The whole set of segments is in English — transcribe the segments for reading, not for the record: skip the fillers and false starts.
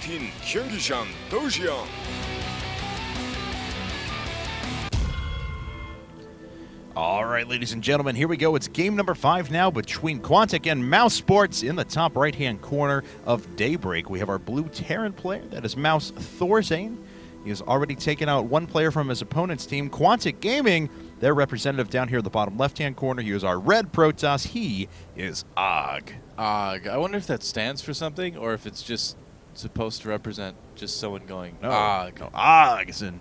Viking 경기장 도시형. All right, ladies and gentlemen, here we go. It's game number 5 now between Quantic and Mouz Sports in the top right-hand corner of Daybreak. We have our blue Terran player, that is mouz.ThorZaIN. He has already taken out one player from his opponent's team, Quantic Gaming. Their representative down here in the bottom left-hand corner. He is our red Protoss. He is Agh. Agh. I wonder if that stands for something or if it's just supposed to represent just someone going, No, Agh. no, Agh is in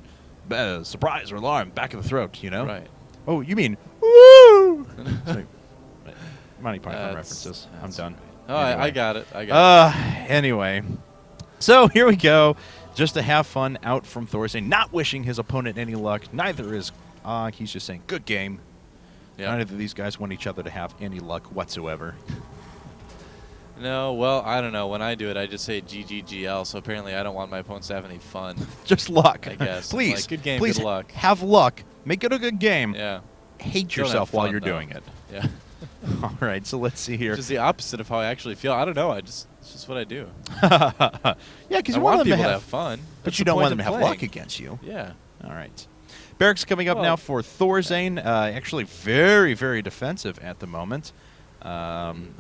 surprise or alarm, back of the throat, you know? Right. Oh, you mean, woo! Like, Monty Python references. I'm done. Oh, Anyway. I got it. I got it. Anyway. So here we go. Just to have fun out from ThorZaIN, not wishing his opponent any luck. Neither is Agh. He's just saying, good game. Yep. Neither of these guys want each other to have any luck whatsoever. No, well, I don't know. When I do it, I just say GGGL, so apparently I don't want my opponents to have any fun. Just luck. I guess. Please. Like, good game, please good luck. have luck. Make it a good game. Yeah. Hate Don't yourself have while fun, you're though. doing it. Yeah. All right, so let's see here. Just the opposite of how I actually feel. I don't know. It's just what I do. Yeah, because I you want want them people to to have fun. but That's you the don't want point them to of have playing. luck against you. Yeah. All right. Barracks coming up Well, now for ThorZaIN. Actually very, very defensive at the moment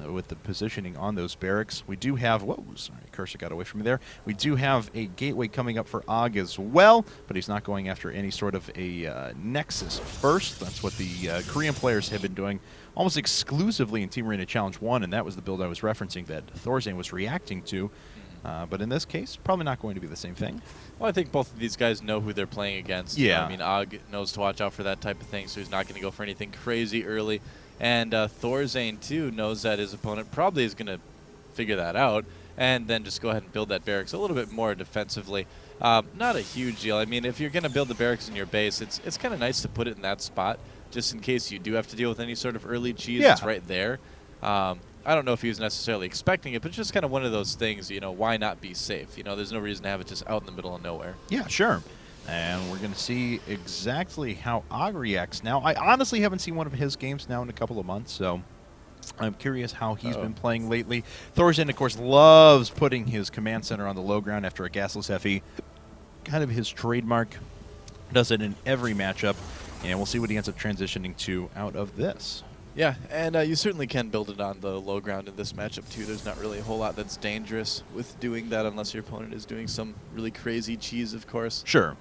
with the positioning on those barracks. We do have, whoa, sorry, cursor got away from me there. We do have a gateway coming up for Agh as well, but he's not going after any sort of a nexus first. That's what the Korean players have been doing almost exclusively in Team Arena Challenge 1, and that was the build I was referencing that ThorZaIN was reacting to. But in this case, probably not going to be the same thing. Well, I think both of these guys know who they're playing against. Yeah. I mean, Agh knows to watch out for that type of thing, so he's not going to go for anything crazy early. And ThorZaIN, too, knows that his opponent probably is going to figure that out and then just go ahead and build that barracks a little bit more defensively. Not a huge deal. I mean, if you're going to build the barracks in your base, it's kind of nice to put it in that spot just in case you do have to deal with any sort of early cheese. Yeah. It's right there. I don't know if he was necessarily expecting it, but it's just kind of one of those things, you know, why not be safe? You know, there's no reason to have it just out in the middle of nowhere. Yeah, sure. And we're going to see exactly how Agh reacts now. I honestly haven't seen one of his games now in a couple of months, so I'm curious how he's been playing lately. ThorZaIN, of course, loves putting his command center on the low ground after a gasless FE. Kind of his trademark. Does it in every matchup, and we'll see what he ends up transitioning to out of this. Yeah, and you certainly can build it on the low ground in this matchup, too. There's not really a whole lot that's dangerous with doing that unless your opponent is doing some really crazy cheese, of course. Sure.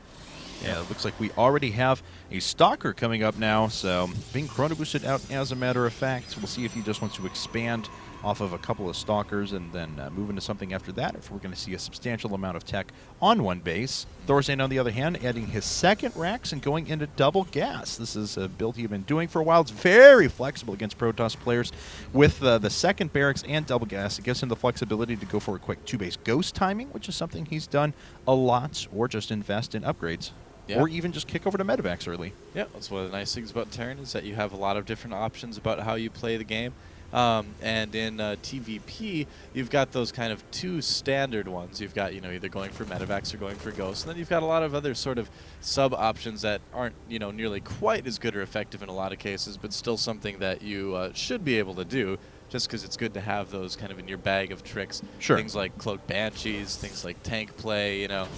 Yeah, it looks like we already have a Stalker coming up now, so being chrono boosted out as a matter of fact. We'll see if he just wants to expand off of a couple of Stalkers and then move into something after that, if we're going to see a substantial amount of tech on one base. ThorZaIN, on the other hand, adding his second racks and going into double gas. This is a build he's been doing for a while. It's very flexible against Protoss players with the second barracks and double gas. It gives him the flexibility to go for a quick 2-base ghost timing, which is something he's done a lot, or just invest in upgrades. Yeah. Or even just kick over to medevacs early. Yeah, that's one of the nice things about Terran is that you have a lot of different options about how you play the game. And in TVP, you've got those kind of two standard ones. You've got, you know, either going for medevacs or going for ghosts. And then you've got a lot of other sort of sub-options that aren't, you know, nearly quite as good or effective in a lot of cases, but still something that you should be able to do just because it's good to have those kind of in your bag of tricks. Sure. Things like Cloaked Banshees, things like tank play, you know,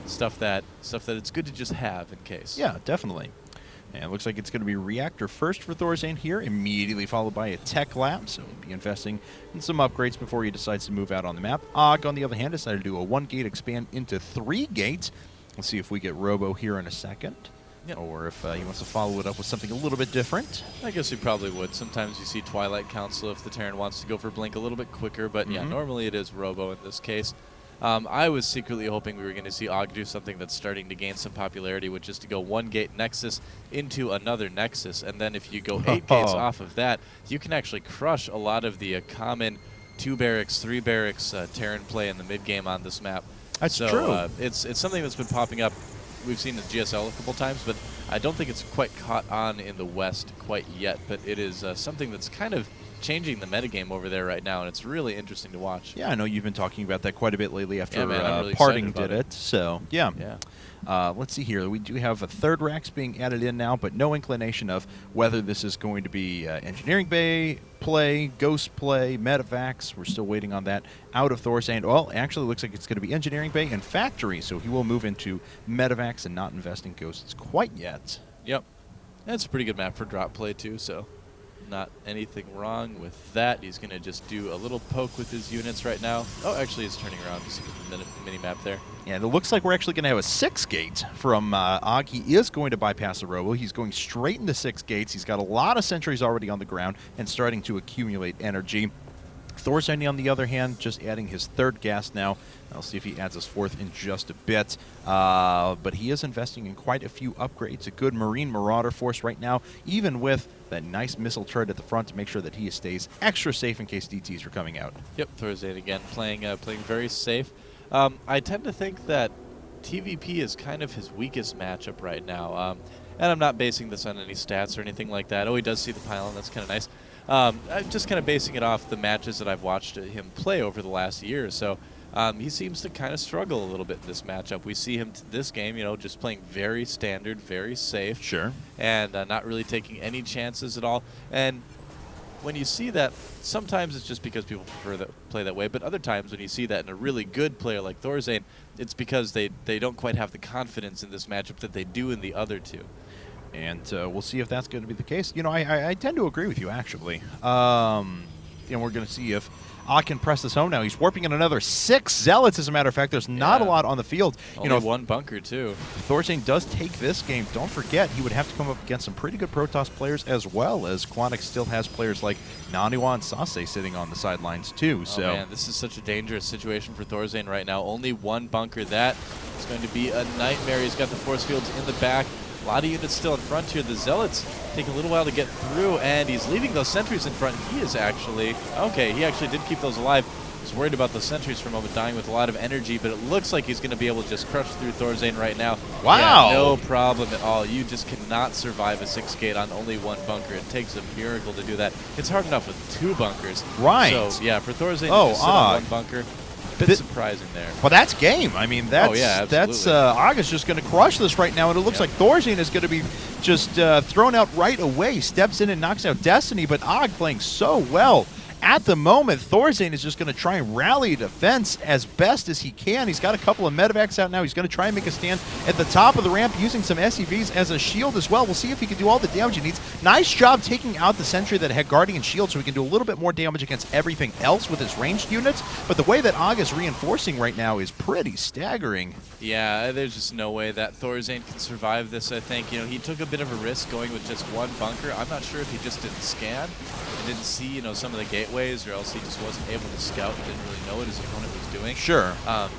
stuff that it's good to just have in case. Yeah, definitely. And it looks like it's going to be Reactor first for ThorZaIN here, immediately followed by a Tech Lab, so we'll be investing in some upgrades before he decides to move out on the map. Agh, on the other hand, decided to do a 1-gate expand into 3 gates. Let's see if we get Robo here in a second, or if he wants to follow it up with something a little bit different. I guess you probably would. Sometimes you see Twilight Council if the Terran wants to go for Blink a little bit quicker, but yeah, normally it is Robo in this case. I was secretly hoping we were going to see Agh do something that's starting to gain some popularity, which is to go 1-gate Nexus into another Nexus, and then if you go 8 gates off of that, you can actually crush a lot of the common 2 barracks, 3 barracks Terran play in the mid-game on this map. That's so, true. It's something that's been popping up. We've seen it GSL a couple times, but I don't think it's quite caught on in the West quite yet, but it is something that's kind of changing the metagame over there right now, and it's really interesting to watch. Yeah, I know you've been talking about that quite a bit lately after Yeah, man, I'm really Parting excited did about it. So, yeah. Let's see here. We do have a third Rax being added in now, but no inclination of whether this is going to be Engineering Bay play, Ghost play, Medivacs. We're still waiting on that out of ThorZaIN. Well, actually looks like it's going to be Engineering Bay and Factory, so he will move into Medivacs and not invest in Ghosts quite yet. Yep. That's a pretty good map for drop play, too, so not anything wrong with that. He's going to just do a little poke with his units right now. Oh, actually, he's turning around. Just look at the mini-map there. Yeah, it looks like we're actually going to have a 6 gate from AGH. He is going to bypass the robo. He's going straight into 6 gates. He's got a lot of sentries already on the ground and starting to accumulate energy. ThorZaIN, on the other hand, just adding his third gas now. I'll see if he adds his fourth in just a bit. But he is investing in quite a few upgrades. A good Marine Marauder force right now, even with that nice missile turret at the front to make sure that he stays extra safe in case DTs are coming out. Yep, ThorZaIN again playing very safe. I tend to think that TVP is kind of his weakest matchup right now. And I'm not basing this on any stats or anything like that. Oh, he does see the pylon. That's kind of nice. I'm just kind of basing it off the matches that I've watched him play over the last year or so. He seems to kind of struggle a little bit in this matchup. We see him this game, just playing very standard, very safe. Sure. And not really taking any chances at all. And when you see that, sometimes it's just because people prefer to play that way, but other times when you see that in a really good player like ThorZaIN, it's because they don't quite have the confidence in this matchup that they do in the other two. And we'll see if that's going to be the case. I tend to agree with you, actually. And we're going to see if AGH can press this home now. He's warping in another 6 Zealots, as a matter of fact. There's not a lot on the field. Only one bunker, too. ThorZaIN does take this game. Don't forget, he would have to come up against some pretty good Protoss players, as well as Quantic still has players like Naniwa and Sase sitting on the sidelines, too. Oh, man, this is such a dangerous situation for ThorZaIN right now. Only one bunker. That is going to be a nightmare. He's got the force fields in the back. A lot of units still in front here. The Zealots take a little while to get through, and he's leaving those sentries in front. He is actually... Okay, he actually did keep those alive. He's worried about the sentries for a moment, dying with a lot of energy, but it looks like he's going to be able to just crush through ThorZaIN right now. Wow! Yeah, no problem at all. You just cannot survive a 6 gate on only one bunker. It takes a miracle to do that. It's hard enough with 2 bunkers. Right. So, yeah, for ThorZaIN to sit on one bunker... Bit surprising there. Well, that's game. I mean, that's AGH is just going to crush this right now, and it looks like ThorZaIN is going to be just thrown out right away. Steps in and knocks out Destiny, but AGH playing so well. At the moment, ThorZaIN is just going to try and rally defense as best as he can. He's got a couple of medevacs out now. He's going to try and make a stand at the top of the ramp using some SCVs as a shield as well. We'll see if he can do all the damage he needs. Nice job taking out the sentry that had Guardian Shield so he can do a little bit more damage against everything else with his ranged units. But the way that AGH is reinforcing right now is pretty staggering. Yeah, there's just no way that ThorZaIN can survive this, I think. He took a bit of a risk going with just one bunker. I'm not sure if he just didn't scan and didn't see, some of the gateways, or else he just wasn't able to scout and didn't really know what his opponent was doing. Sure.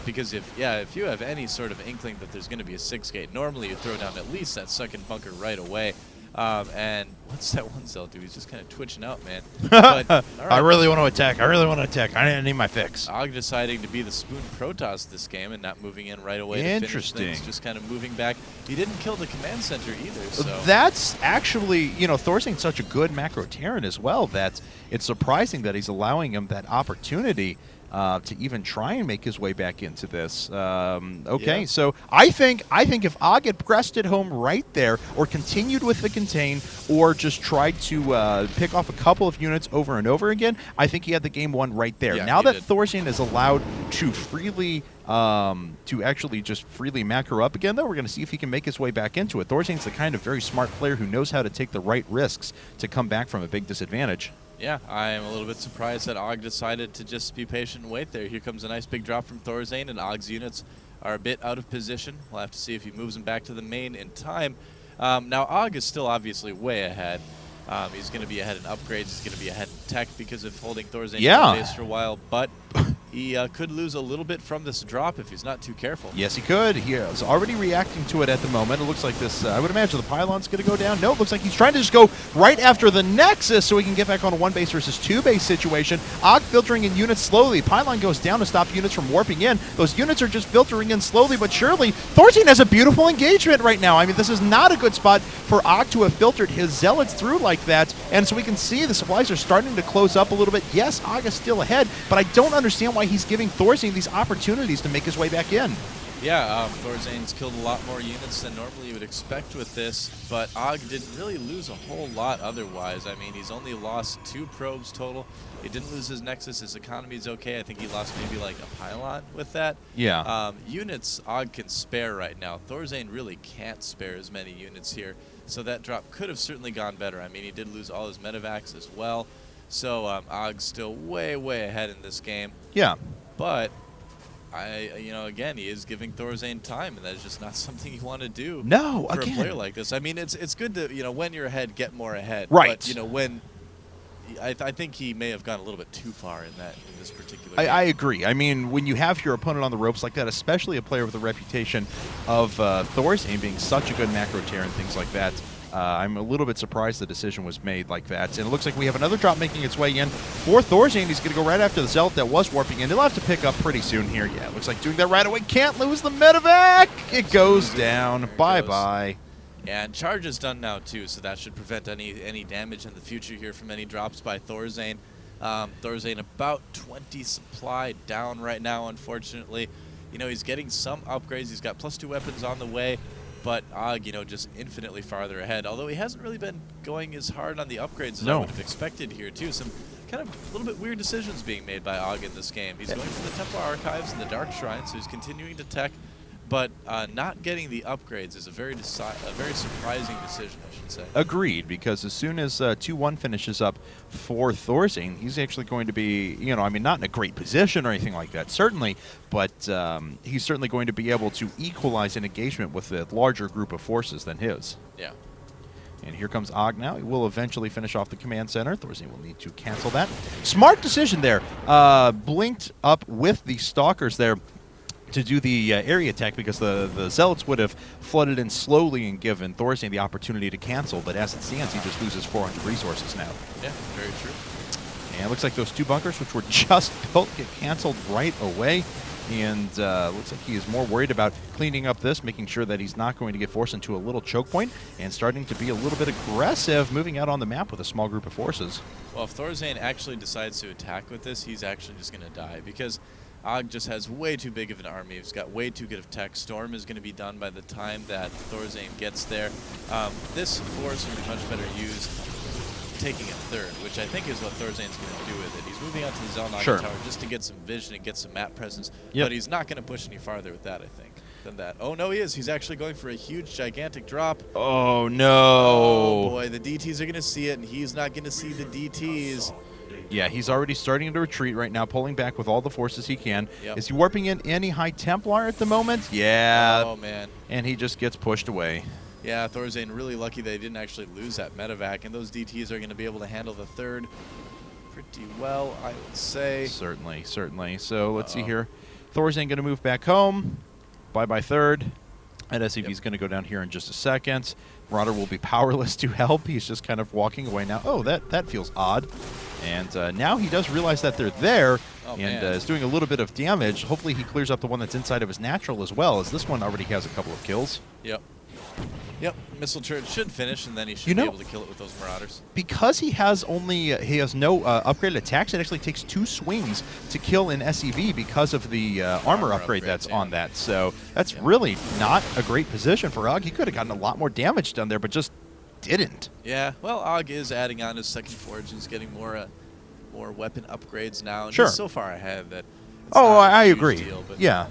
Because if you have any sort of inkling that there's going to be a 6 gate, normally you throw down at least that second bunker right away. And what's that one Zell do? He's just kind of twitching out, man. But, all right. I really want to attack. I need my fix. AGH deciding to be the spoon Protoss this game and not moving in right away to finish things, just kind of moving back. He didn't kill the command center either. So that's actually, ThorZaIN's such a good macro Terran as well that it's surprising that he's allowing him that opportunity to even try and make his way back into this. Okay, so I think if AGH had pressed it home right there, or continued with the contain, or just tried to pick off a couple of units over and over again, I think he had the game won right there. Yeah, now that ThorZaIN is allowed to freely actually just freely macro up again, though, we're going to see if he can make his way back into it. ThorZaIN's the kind of very smart player who knows how to take the right risks to come back from a big disadvantage. Yeah, I am a little bit surprised that AGH decided to just be patient and wait there. Here comes a nice big drop from ThorZaIN, and AGH's units are a bit out of position. We'll have to see if he moves them back to the main in time. Now, AGH is still obviously way ahead. He's going to be ahead in upgrades. He's going to be ahead in tech because of holding ThorZaIN in base for a while. But he could lose a little bit from this drop if he's not too careful. Yes, he could. He is already reacting to it at the moment. It looks like this, I would imagine the pylon's going to go down. No, it looks like he's trying to just go right after the Nexus so he can get back on a 1-base versus 2-base situation. AGH filtering in units slowly. Pylon goes down to stop units from warping in. Those units are just filtering in slowly but surely. ThorZaIN has a beautiful engagement right now. I mean, this is not a good spot for AGH to have filtered his Zealots through like that. And so we can see the supplies are starting to close up a little bit. Yes, AGH is still ahead, but I don't understand why he's giving ThorZaIN these opportunities to make his way back in. Yeah, ThorZaIN's killed a lot more units than normally you would expect with this, but AGH didn't really lose a whole lot otherwise. I mean, he's only lost 2 probes total. He didn't lose his Nexus. His economy's okay. I think he lost maybe like a pylon with that. Yeah. Units AGH can spare right now. ThorZaIN really can't spare as many units here, so that drop could have certainly gone better. I mean, he did lose all his medevacs as well, so AGH's still way, way ahead in this game. Yeah. But again, he is giving ThorZaIN time, and that is just not something you want to do. No, for again. a player like this. I mean, it's good to when you're ahead, get more ahead. Right. But when I think he may have gone a little bit too far in this particular game. I agree. I mean, when you have your opponent on the ropes like that, especially a player with a reputation of ThorZaIN being such a good macro tear and things like that, I'm a little bit surprised the decision was made like that. And it looks like we have another drop making its way in for ThorZaIN. He's going to go right after the Zealot that was warping in. He'll have to pick up pretty soon here. Yeah, it looks like doing that right away. Can't lose the medevac. It goes down. Bye-bye. And charge is done now, too, so that should prevent any damage in the future here from any drops by ThorZaIN. ThorZaIN about 20 supply down right now, unfortunately. He's getting some upgrades. He's got +2 weapons on the way. But AGH, just infinitely farther ahead. Although he hasn't really been going as hard on the upgrades as I would have expected here, too. Some kind of a little bit weird decisions being made by AGH in this game. He's going for the Templar Archives and the Dark Shrine, so he's continuing to tech. But not getting the upgrades is a very surprising decision, I should say. Agreed, because as soon as 2-1 finishes up for ThorZaIN, he's actually going to be, I mean, not in a great position or anything like that, certainly, but he's certainly going to be able to equalize an engagement with a larger group of forces than his. Yeah. And here comes AGH now. He will eventually finish off the command center. ThorZaIN will need to cancel that. Smart decision there. Blinked up with the Stalkers there to do the area attack, because the Zealots would have flooded in slowly and given ThorZaIN the opportunity to cancel, but as it stands, he just loses 400 resources now. Yeah, very true. And it looks like those 2 bunkers, which were just built, get canceled right away. And looks like he is more worried about cleaning up this, making sure that he's not going to get forced into a little choke point, and starting to be a little bit aggressive, moving out on the map with a small group of forces. Well, if ThorZaIN actually decides to attack with this, he's actually just going to die, because AGH just has way too big of an army. He's got way too good of tech. Storm is going to be done by the time that ThorZaIN gets there. This force would be much better used taking a third, which I think is what ThorZaIN's going to do with it. He's moving out to the Zelnagin Tower just to get some vision and get some map presence, but he's not going to push any farther with that, I think, than that. Oh, no, he is. He's actually going for a huge, gigantic drop. Oh, no. Oh, boy, the DTs are going to see it, and he's not going to see the DTs. Yeah, he's already starting to retreat right now, pulling back with all the forces he can. Yep. Is he warping in any High Templar at the moment? Yeah. Oh, man. And he just gets pushed away. Yeah, ThorZaIN really lucky they didn't actually lose that medevac, and those DTs are going to be able to handle the third pretty well, I would say. Certainly, certainly. So let's see here. ThorZaIN going to move back home. Bye-bye third. And SCV's going to go down here in just a second. Marauder will be powerless to help. He's just kind of walking away now. Oh, that feels odd. And now he does realize that they're there, and is doing a little bit of damage. Hopefully he clears up the one that's inside of his natural as well, as this one already has a couple of kills. Yep. Yep, missile turret should finish, and then he should be able to kill it with those Marauders. Because he has no upgraded attacks, it actually takes 2 swings to kill an SCV because of the armor upgrade that's on that. So that's really not a great position for AGH. He could have gotten a lot more damage done there, but just didn't. Yeah, well, AGH is adding on his second forge and is getting more weapon upgrades now. And Sure. he's so far ahead that I agree. Deal, but yeah,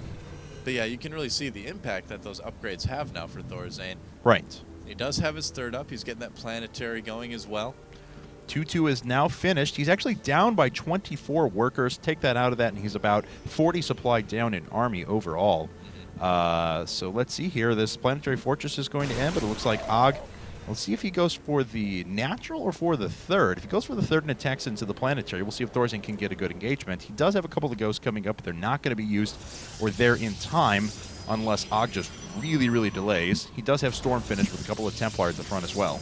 you can really see the impact that those upgrades have now for ThorZaIN. Right. He does have his third up. He's getting that planetary going as well. 2-2 is now finished. He's actually down by 24 workers. Take that out of that, and he's about 40 supply down in army overall. So let's see here. This planetary fortress is going to end, but it looks like AGH Let's see if he goes for the natural or for the third. If he goes for the third and attacks into the planetary, we'll see if ThorZaIN can get a good engagement. He does have a couple of ghosts coming up, but they're not going to be used or there in time unless AGH just really, really delays. He does have Storm finished with a couple of Templar at the front as well.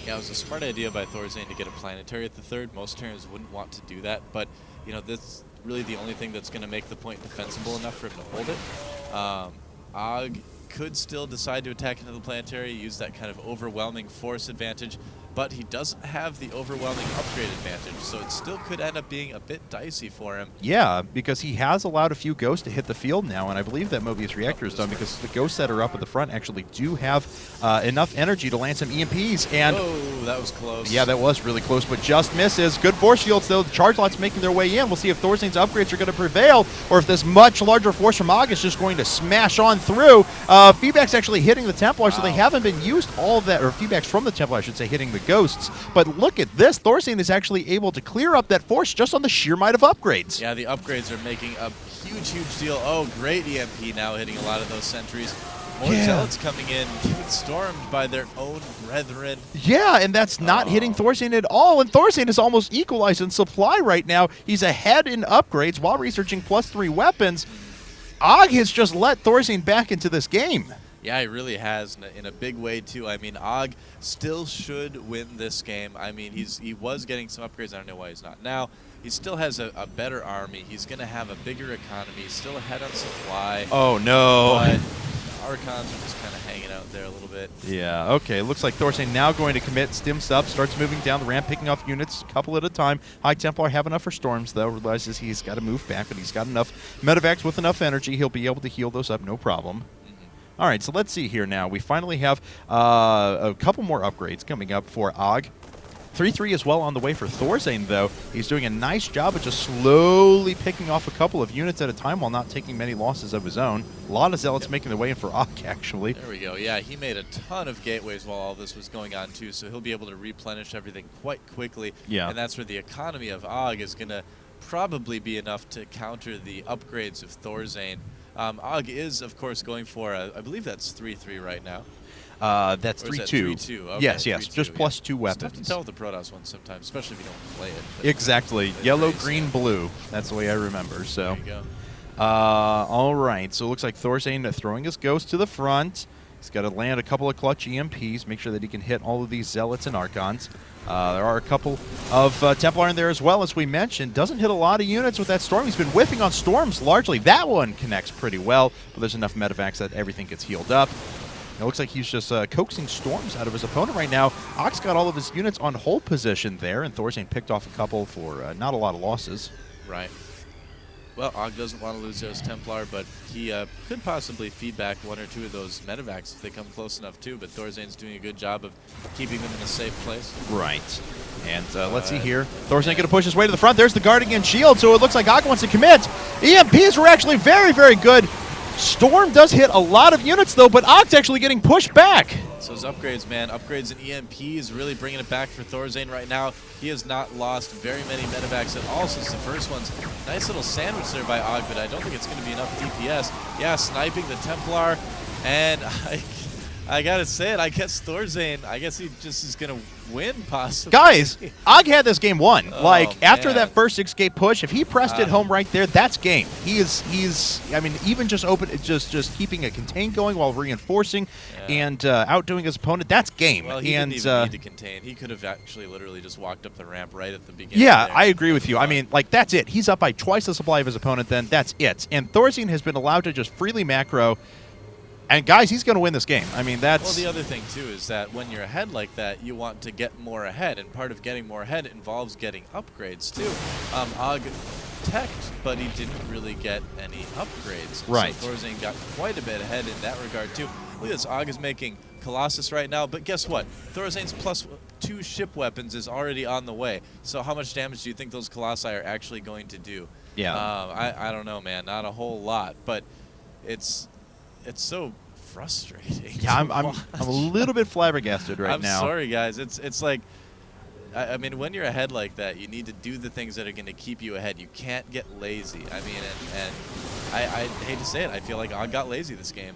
Yeah, it was a smart idea by ThorZaIN to get a planetary at the third. Most Terrans wouldn't want to do that, but you know, this is really the only thing that's going to make the point defensible enough for him to hold it. AGH could still decide to attack into the planetary, use that kind of overwhelming force advantage, but he doesn't have the overwhelming upgrade advantage, so it still could end up being a bit dicey for him. Yeah, because he has allowed a few ghosts to hit the field now, and I believe that Mobius Reactor is done because the ghosts that are up at the front actually do have enough energy to land some EMPs. And oh, that was close. Yeah, that was really close, but just misses. Good force fields, though. The charge lots making their way in. We'll see if ThorZaIN's upgrades are going to prevail, or if this much larger force from AGH is just going to smash on through. Feedback's actually hitting the Templar, so they haven't been used all of that, or feedback's from the Templar, I should say, hitting the ghosts. But look at this. ThorZaIN is actually able to clear up that force just on the sheer might of upgrades. Yeah, the upgrades are making a huge, huge deal. Oh, great EMP now hitting a lot of those sentries. More zealots coming in, getting stormed by their own brethren. Yeah, and that's not hitting ThorZaIN at all. And ThorZaIN is almost equalized in supply right now. He's ahead in upgrades while researching +3 weapons. AGH has just let ThorZaIN back into this game. Yeah, he really has in a big way, too. I mean, AGH still should win this game. I mean, he was getting some upgrades. I don't know why he's not now. He still has a better army. He's going to have a bigger economy. He's still ahead on supply. Oh, no. But Archons are just kind of hanging out there a little bit. Yeah, okay. Looks like ThorZaIN now going to commit. Stims up, starts moving down the ramp, picking off units a couple at a time. High Templar have enough for Storms, though. Realizes he's got to move back, but he's got enough medevacs with enough energy. He'll be able to heal those up, no problem. All right, so let's see here now. We finally have a couple more upgrades coming up for AGH. 3-3 as well on the way for ThorZaIN, though. He's doing a nice job of just slowly picking off a couple of units at a time while not taking many losses of his own. A lot of zealots making their way in for AGH, actually. There we go. Yeah, he made a ton of gateways while all this was going on, too, so he'll be able to replenish everything quite quickly. Yeah. And that's where the economy of AGH is going to probably be enough to counter the upgrades of ThorZaIN. AGH is, of course, going for, I believe that's 3-3 right now. That's 3-2. 3-2. Okay, Yes, 3-2, just plus 2 weapons. It's tough to tell with the Protoss one sometimes, especially if you don't play it. But Exactly. Yellow, green, blue. That's the way I remember. So, there you go. all right. So it looks like ThorZaIN throwing his ghost to the front. He's got to land a couple of clutch EMPs, make sure that he can hit all of these zealots and Archons. There are a couple of Templar in there as well, as we mentioned. Doesn't hit a lot of units with that Storm. He's been whiffing on Storms largely. That one connects pretty well, but there's enough medevacs that everything gets healed up. It looks like he's just coaxing Storms out of his opponent right now. AGH's got all of his units on hold position there, and ThorZaIN picked off a couple for not a lot of losses. Right. Well, AGH doesn't want to lose those Templar, but he could possibly feed back 1 or 2 of those medevacs if they come close enough, too. But ThorZaIN's doing a good job of keeping them in a safe place. Right. And let's see here. ThorZaIN going to push his way to the front. There's the Guardian Shield, so it looks like AGH wants to commit. EMPs were actually very, very good. Storm does hit a lot of units, though, but AGH's actually getting pushed back. So those upgrades, man. Upgrades and EMPs really bringing it back for ThorZaIN right now. He has not lost very many medevacs at all since the first ones. Nice little sandwich there by AGH, but I don't think it's going to be enough DPS. Yeah, sniping the Templar, and I gotta say it, I guess ThorZaIN, I guess he just is going to win, possibly. Guys, AGH had this game won. Oh, like, after man. that first 6-gate push, if he pressed it home right there, that's game. He's I mean, even just just keeping a contain going while reinforcing and outdoing his opponent, that's game. Well, he didn't even need to contain. He could have actually literally just walked up the ramp right at the beginning. Yeah, there. I agree with you. I mean, like, that's it. He's up by twice the supply of his opponent, then that's it. And ThorZaIN has been allowed to just freely macro. And, guys, he's going to win this game. I mean, that's... Well, the other thing, too, is that when you're ahead like that, you want to get more ahead. And part of getting more ahead involves getting upgrades, too. AGH teched, but he didn't really get any upgrades. And right. So ThorZaIN got quite a bit ahead in that regard, too. Look at this. AGH is making Colossus right now. But guess what? ThorZaIN's +2 ship weapons is already on the way. So how much damage do you think those Colossi are actually going to do? Yeah. I don't know, man. Not a whole lot. But it's so frustrating. Yeah, I'm a little bit flabbergasted right now. I'm sorry, guys. It's like, I mean, when you're ahead like that, you need to do the things that are going to keep you ahead. You can't get lazy. I mean, and I hate to say it, I feel like I got lazy this game.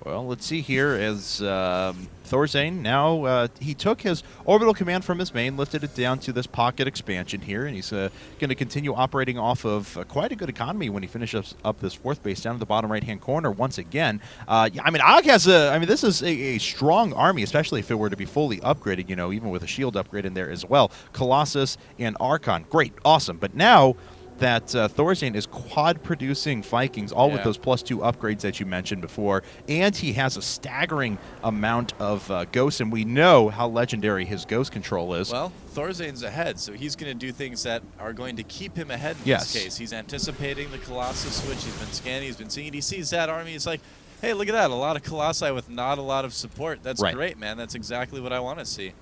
Well, let's see here as ThorZaIN now, he took his orbital command from his main, lifted it down to this pocket expansion here, and he's going to continue operating off of quite a good economy when he finishes up this 4th base down in the bottom right-hand corner once again. Yeah, I mean, AGH has this is a strong army, especially if it were to be fully upgraded, you know, even with a shield upgrade in there as well. Colossus and Archon, great, awesome. But now that ThorZaIN is quad-producing Vikings, all with those +2 upgrades that you mentioned before, and he has a staggering amount of ghosts, and we know how legendary his ghost control is. Well, ThorZaIN's ahead, so he's going to do things that are going to keep him ahead in this case. He's anticipating the Colossus switch. He's been scanning. He's been seeing it. He sees that army. He's like, hey, look at that. A lot of Colossi with not a lot of support. That's great, man. That's exactly what I want to see.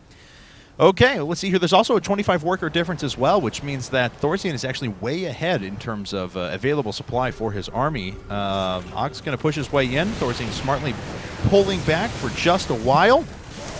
Okay, let's see here. There's also a 25 worker difference as well, which means that ThorZaIN is actually way ahead in terms of available supply for his army. AGH's going to push his way in. ThorZaIN smartly pulling back for just a while,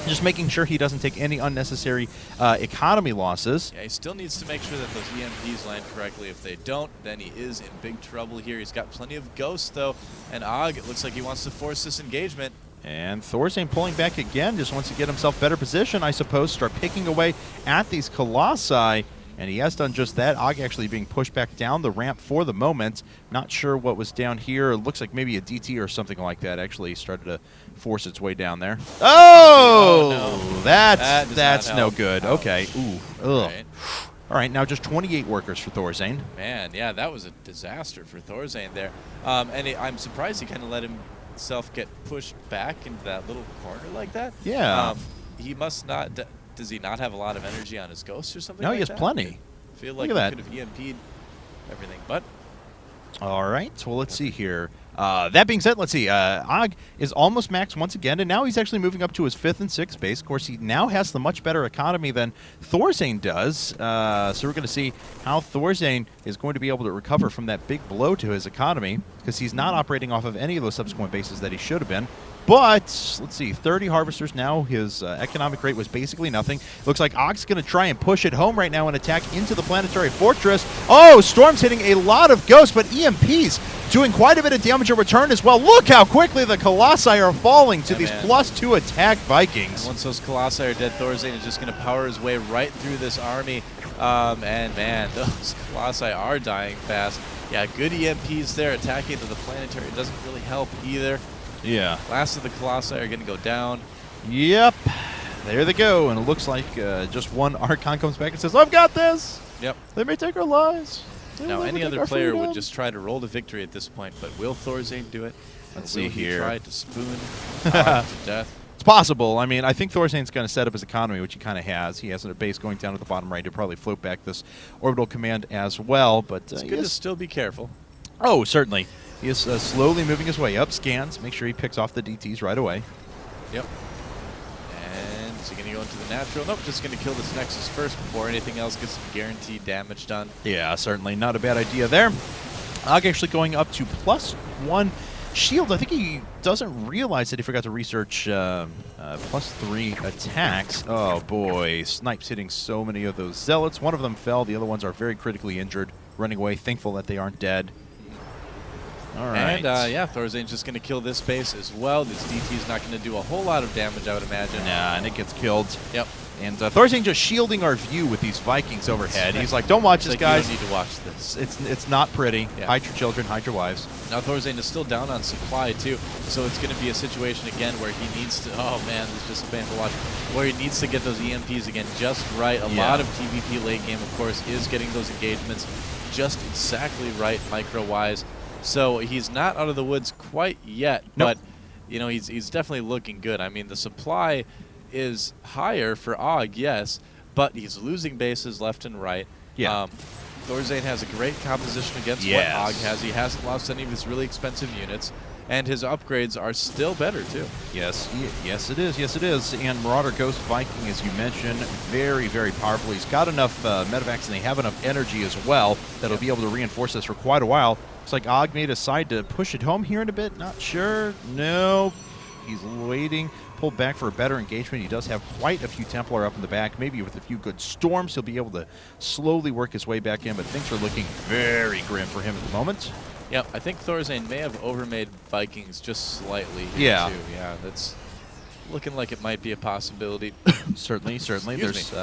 just making sure he doesn't take any unnecessary economy losses. Yeah, he still needs to make sure that those EMPs land correctly. If they don't, then he is in big trouble here. He's got plenty of ghosts, though, and AGH, it looks like he wants to force this engagement. And ThorZaIN pulling back again, just wants to get himself better position, I suppose, start picking away at these Colossi. And he has done just that. AGH actually being pushed back down the ramp for the moment. Not sure what was down here. It looks like maybe a DT or something like that actually started to force its way down there. Oh! No. That's no good. Ouch. Okay. Ooh. Ugh. Right. All right, now just 28 workers for ThorZaIN. Man, yeah, that was a disaster for ThorZaIN there. I'm surprised he kind of let himself get pushed back into that little corner like that. Yeah. He must not. Does he not have a lot of energy on his ghost or something? No, like he has that? plenty. I feel like he could have EMP'd everything, but. All right, well, let's see here. That being said, let's see. AGH is almost maxed once again, and now he's actually moving up to his 5th and 6th base. Of course, he now has the much better economy than ThorZaIN does. So we're going to see how ThorZaIN is going to be able to recover from that big blow to his economy, because he's not operating off of any of those subsequent bases that he should have been. But, let's see, 30 harvesters now. His economic rate was basically nothing. Looks like AGH's going to try and push it home right now and attack into the planetary fortress. Oh, Storm's hitting a lot of ghosts, but EMP's doing quite a bit of damage in return as well. Look how quickly the Colossi are falling to these +2 attack Vikings. And once those Colossi are dead, ThorZaIN is just going to power his way right through this army. And, man, those Colossi are dying fast. Yeah, good EMPs there attacking to the planetary. It doesn't really help either. Yeah. Last of the Colossi are going to go down. Yep. There they go. And it looks like just one Archon comes back and says, I've got this. Yep. They may take our lives. Now, any other player would just try to roll to victory at this point, but will ThorZaIN do it? Let's will see he here. Try to spoon to death? It's possible. I mean, I think ThorZaIN's going to set up his economy, which he kind of has. He has a base going down to the bottom right. He'll probably float back this orbital command as well. But it's good to still be careful. Oh, certainly. He is slowly moving his way up. Scans. Make sure he picks off the DTs right away. Yep. And is he going to go into the natural? Nope, just going to kill this Nexus first before anything else gets some guaranteed damage done. Yeah, certainly not a bad idea there. AGH actually going up to +1 shield. I think he doesn't realize that he forgot to research +3 attacks. Oh, boy. Snipes hitting so many of those Zealots. One of them fell. The other ones are very critically injured, running away, thankful that they aren't dead. All right. And, yeah, ThorZaIN's just going to kill this base as well. This DT is not going to do a whole lot of damage, I would imagine. Nah, and it gets killed. Yep. And ThorZaIN just shielding our view with these Vikings overhead. He's like, don't watch this, guys. You don't need to watch this. It's not pretty. Yeah. Hide your children, hide your wives. Now ThorZaIN is still down on supply, too. So it's going to be a situation, again, where he needs to... Oh, man, this is just a painful watch. Where he needs to get those EMPs, again, just right. A lot of TVP late game, of course, is getting those engagements just exactly right, micro-wise. So he's not out of the woods quite yet, but you know he's definitely looking good. I mean, the supply is higher for AGH, yes, but he's losing bases left and right. Yeah. ThorZaIN has a great composition against what AGH has. He hasn't lost any of his really expensive units, and his upgrades are still better too. Yes, yes it is, yes it is. And Marauder Ghost Viking, as you mentioned, very, very powerful. He's got enough medevacs, and they have enough energy as well that'll be able to reinforce this for quite a while. Looks like AGH may decide to push it home here in a bit. Not sure. No. He's waiting. Pull back for a better engagement. He does have quite a few Templar up in the back. Maybe with a few good storms, he'll be able to slowly work his way back in, but things are looking very grim for him at the moment. Yep, I think ThorZaIN may have overmade Vikings just slightly here Yeah. too. Yeah, that's looking like it might be a possibility. Certainly. Excuse There's,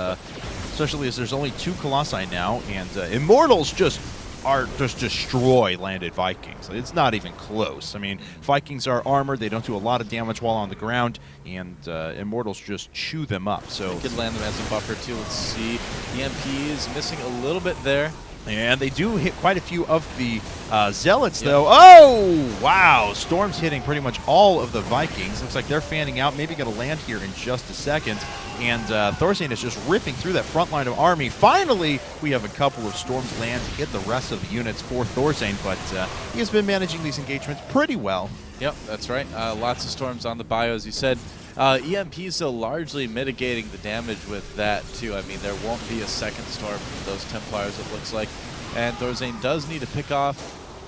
especially as there's only 2 Colossi now, and Immortals just destroy landed Vikings. It's not even close. I mean, Vikings are armored; they don't do a lot of damage while on the ground, and Immortals just chew them up. So Could land them as a buffer too. Let's see. EMP is missing a little bit there. And they do hit quite a few of the Zealots, though. Oh, wow. Storm's hitting pretty much all of the Vikings. Looks like they're fanning out. Maybe going to land here in just a second. And ThorZaIN is just ripping through that front line of army. Finally, we have a couple of Storms land to hit the rest of the units for ThorZaIN, but he has been managing these engagements pretty well. Yep, that's right. Lots of Storms on the bio, as you said. EMP's largely mitigating the damage with that, too. I mean, there won't be a second Storm from those Templars, it looks like. And ThorZaIN does need to pick up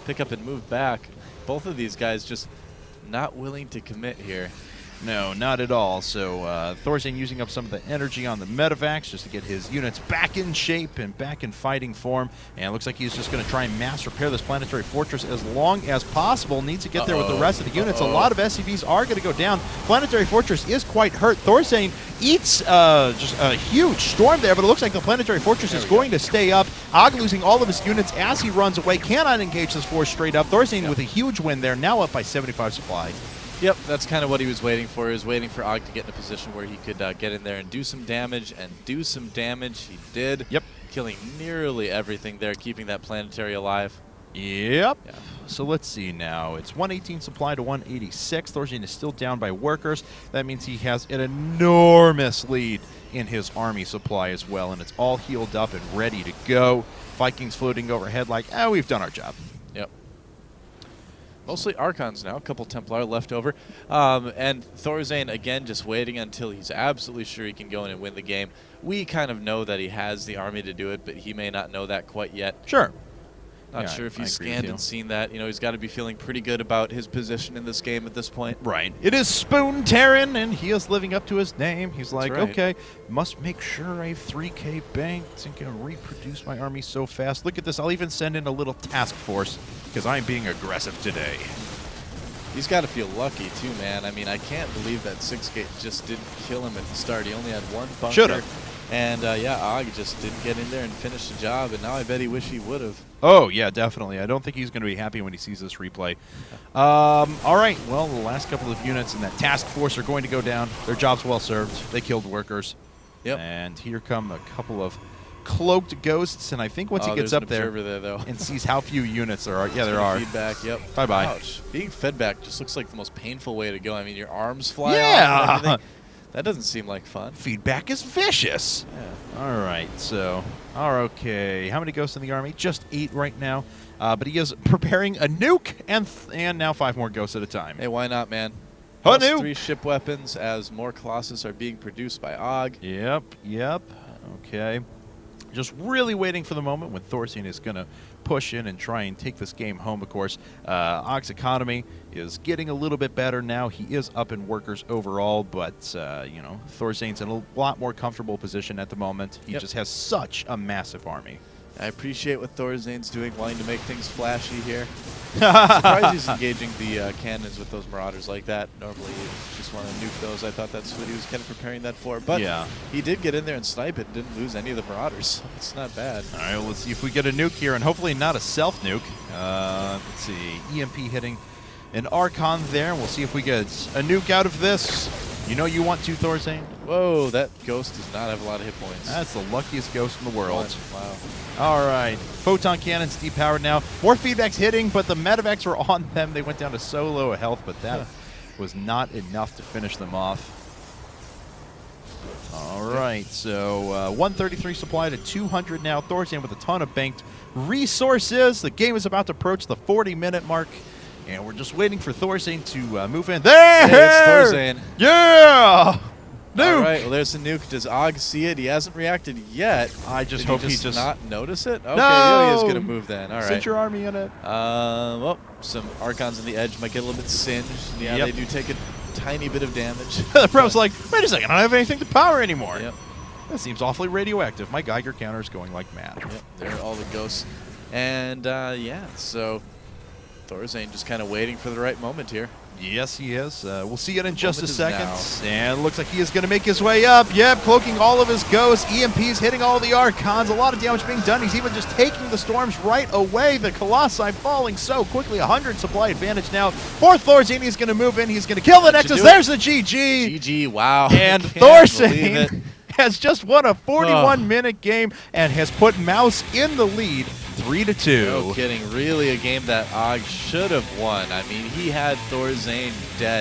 and move back. Both of these guys just not willing to commit here. No, not at all. So ThorZaIN using up some of the energy on the medevacs just to get his units back in shape and back in fighting form. And it looks like he's just going to try and mass repair this planetary fortress as long as possible. Needs to get there with the rest of the units. A lot of SCVs are going to go down. Planetary fortress is quite hurt. ThorZaIN eats just a huge storm there, but it looks like the planetary fortress is going to stay up. Agh losing all of his units as he runs away. Cannot engage this force straight up. ThorZaIN with a huge win there, now up by 75 supply. Yep, that's kind of what he was waiting for. He was waiting for Agh to get in a position where he could get in there and do some damage, He did. Yep. Killing nearly everything there, keeping that planetary alive. Yep. Yeah. So let's see now. It's 118 supply to 186. ThorZaIN is still down by workers. That means he has an enormous lead in his army supply as well, and it's all healed up and ready to go. Vikings floating overhead like, we've done our job. Yep. Mostly Archons now, a couple Templar left over. And ThorZaIN, again, just waiting until he's absolutely sure he can go in and win the game. We kind of know that he has the army to do it, but he may not know that quite yet. Sure. Not sure if he's scanned and seen that. You know, he's got to be feeling pretty good about his position in this game at this point. Right. It is Spoon Terran, and he is living up to his name. He's like, right. okay, must make sure I have 3K banked and can reproduce my army so fast. Look at this. I'll even send in a little task force because I'm being aggressive today. He's got to feel lucky, too, man. I mean, I can't believe that 6-gate just didn't kill him at the start. He only had one bunker. Should have. And, Agh just didn't get in there and finish the job, and now I bet he wish he would have. Oh, yeah, definitely. I don't think he's going to be happy when he sees this replay. All right, well, the last couple of units in that task force are going to go down. Their job's well served. They killed workers. Yep. And here come a couple of cloaked ghosts, and I think once he gets up there and sees how few units there are. Yeah, there are. Feedback, yep. Bye-bye. Ouch. Being fed back just looks like the most painful way to go. I mean, your arms fly off and everything. That doesn't seem like fun. Feedback is vicious. Yeah. All right, so, okay. How many ghosts in the army? Just 8 right now. But he is preparing a nuke, and now 5 more ghosts at a time. Hey, why not, man? A Plus nuke! 3 ship weapons as more Colossus are being produced by Agh. Yep. Okay. Just really waiting for the moment when ThorZaIN is going to push in and try and take this game home, of course. Agh's economy is getting a little bit better now. He is up in workers overall, but, you know, ThorZaIN's in a lot more comfortable position at the moment. He just has such a massive army. I appreciate what ThorZaIN's doing, wanting to make things flashy here. Surprised he's engaging the cannons with those Marauders like that. Normally you just want to nuke those. I thought that's what he was kind of preparing that for. But he did get in there and snipe it and didn't lose any of the Marauders. So it's not bad. All right, well, let's see if we get a nuke here, and hopefully not a self-nuke. Let's see, EMP hitting an Archon there. We'll see if we get a nuke out of this. You know you want to, ThorZaIN? Whoa, that ghost does not have a lot of hit points. That's the luckiest ghost in the world. Wow. All right, photon cannons depowered now. More feedbacks hitting, but the medevacs were on them. They went down to so low a health, but that was not enough to finish them off. All right, so 133 supply to 200 now. ThorZaIN with a ton of banked resources. The game is about to approach the 40-minute mark, and we're just waiting for ThorZaIN to move in. There! Hey, it's ThorZaIN. Yeah! Nuke! All right, well, there's the nuke. Does Agh see it? He hasn't reacted yet. I just Did hope he just not notice it? Okay, No! he is going to move then. All right. Send your army in it. Well, some Archons on the edge might get a little bit singed. Yeah, they do take a tiny bit of damage. The pro's like, wait a second, I don't have anything to power anymore. Yep. That seems awfully radioactive. My Geiger counter is going like mad. Yep, there are all the ghosts. And, yeah, so ThorZaIN just kind of waiting for the right moment here. Yes, he is. We'll see it in The just a moment is second. And it looks like he is going to make his way up. Yep, cloaking all of his ghosts. EMPs hitting all the Archons. A lot of damage being done. He's even just taking the storms right away. The Colossi falling so quickly. 100 supply advantage now for ThorZaIN. He's going to move in. He's going to kill the Nexus. There's the GG. GG, wow. And Can't believe it. ThorZaIN has just won a 41-minute game and has put mouz in the lead 3-2. No kidding. Really a game that AGH should have won. I mean, he had ThorZaIN dead